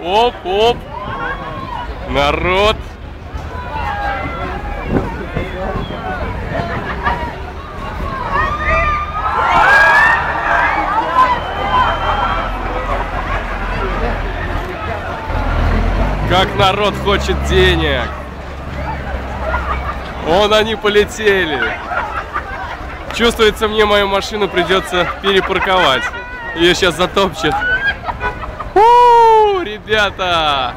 Оп, оп. Народ. Как народ хочет денег. Вон они полетели. Чувствуется, мне мою машину придется перепарковать. Ее сейчас затопчет. Ребята!